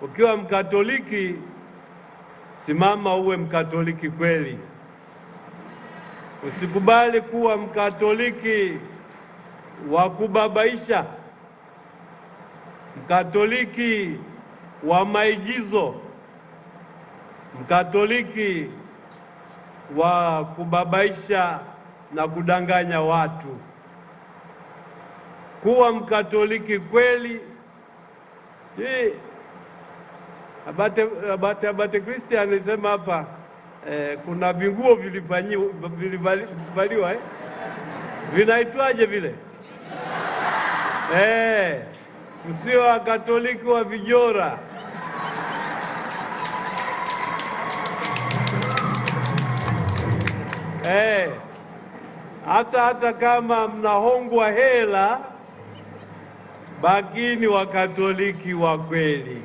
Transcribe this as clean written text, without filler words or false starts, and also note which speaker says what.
Speaker 1: Ukiwa Mkatoliki, simama uwe Mkatoliki kweli. Usikubali kuwa Mkatoliki wa kubabaisha, Mkatoliki wa maigizo, Mkatoliki wa kubabaisha na kudanganya watu. Kuwa Mkatoliki kweli. Abate Christian alisema hapa kuna vinguo vilivaliwa vinaitwaje vile? Msio wa Katoliki wa vijora. Hata kama mnahongwa hela, bakini wa Katoliki wa kweli.